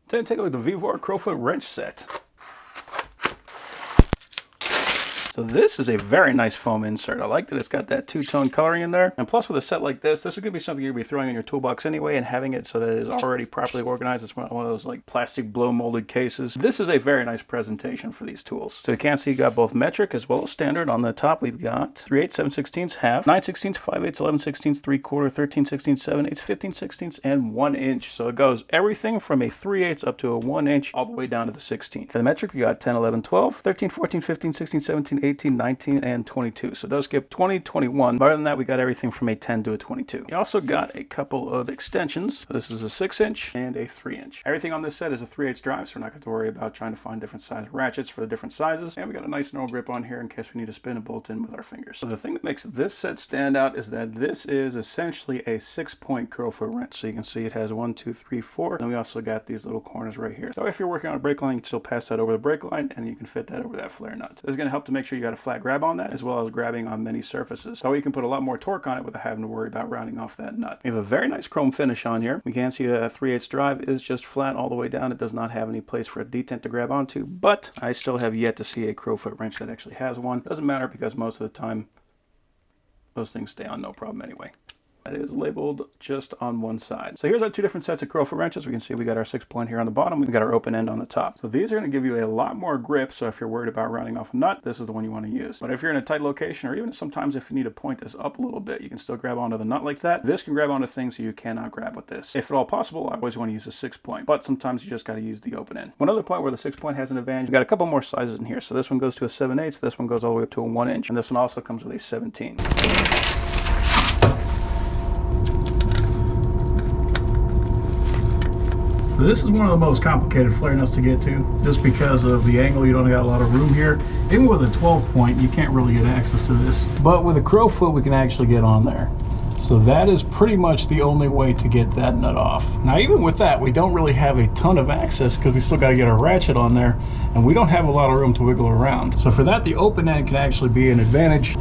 Today, take a look at the VEVOR Crowfoot wrench set. So this is a very nice foam insert. I like that it's got that two-tone coloring in there. And plus with a set like this is going to be something you're going to be throwing in your toolbox anyway, and having it so that it is already properly organized. It's one of those like plastic blow molded cases. This is a very nice presentation for these tools. So you can see you got both metric as well as standard. On the top we've got 3/8, 7/16, half, 9/16, 5/8, 11/16, 3/4, 13/16, 7/8, 15/16, and 1 inch. So it goes everything from a 3/8 up to a 1 inch all the way down to the 16th. For the metric we got 10, 11, 12, 13, 14, 15, 16, 17, 18, 19, and 22. So it does skip 20, 21. But other than that, we got everything from a 10 to a 22. You also got a couple of extensions. This is a 6-inch and a 3-inch. Everything on this set is a 3/8 drive, so we're not going to worry about trying to find different size ratchets for the different sizes. And we got a nice no grip on here in case we need to spin a bolt in with our fingers. So the thing that makes this set stand out is that this is essentially a 6-point Crowfoot wrench. So you can see it has 1, 2, 3, 4. And we also got these little corners right here. So if you're working on a brake line, you can still pass that over the brake line, and you can fit that over that flare nut. So this is going to help to make sure you got a flat grab on that, as well as grabbing on many surfaces. So you can put a lot more torque on it without having to worry about rounding off that nut. We have a very nice chrome finish on here. We can see a 3/8 drive is just flat all the way down. It does not have any place for a detent to grab onto, but I still have yet to see a Crowfoot wrench that actually has one. Doesn't matter because most of the time those things stay on no problem anyway. That is labeled just on one side. So here's our two different sets of Crowfoot wrenches. We can see we got our 6-point here on the bottom. We've got our open end on the top. So these are going to give you a lot more grip. So if you're worried about rounding off a nut, this is the one you want to use. But if you're in a tight location, or even sometimes if you need to point this up a little bit, you can still grab onto the nut like that. This can grab onto things that you cannot grab with this. If at all possible, I always want to use a 6-point, but sometimes you just got to use the open end. One other point where the 6-point has an advantage, we've got a couple more sizes in here. So this one goes to a 7/8, this one goes all the way up to a 1 inch, and this one also comes with a 17. This is one of the most complicated flare nuts to get to, just because of the angle. You don't got a lot of room here. Even with a 12-point, you can't really get access to this. But with a Crowfoot, we can actually get on there. So that is pretty much the only way to get that nut off. Now, even with that, we don't really have a ton of access because we still got to get our ratchet on there, and we don't have a lot of room to wiggle around. So for that, the open end can actually be an advantage.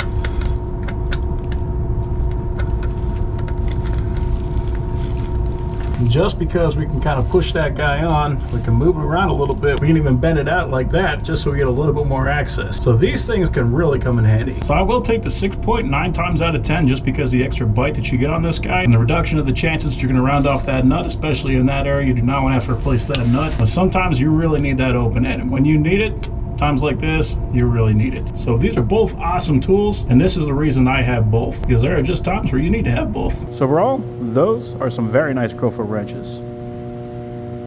Just because we can kind of push that guy on, we can move it around a little bit. We can even bend it out like that just so we get a little bit more access. So these things can really come in handy. So I will take the 6-point 9 times out of 10 just because the extra bite that you get on this guy and the reduction of the chances that you're going to round off that nut, especially in that area. You do not want to have to replace that nut. But sometimes you really need that open end. And when you need it, times like this, you really need it. So these are both awesome tools, and this is the reason I have both, because there are just times where you need to have both. So overall, those are some very nice Crowfoot wrenches.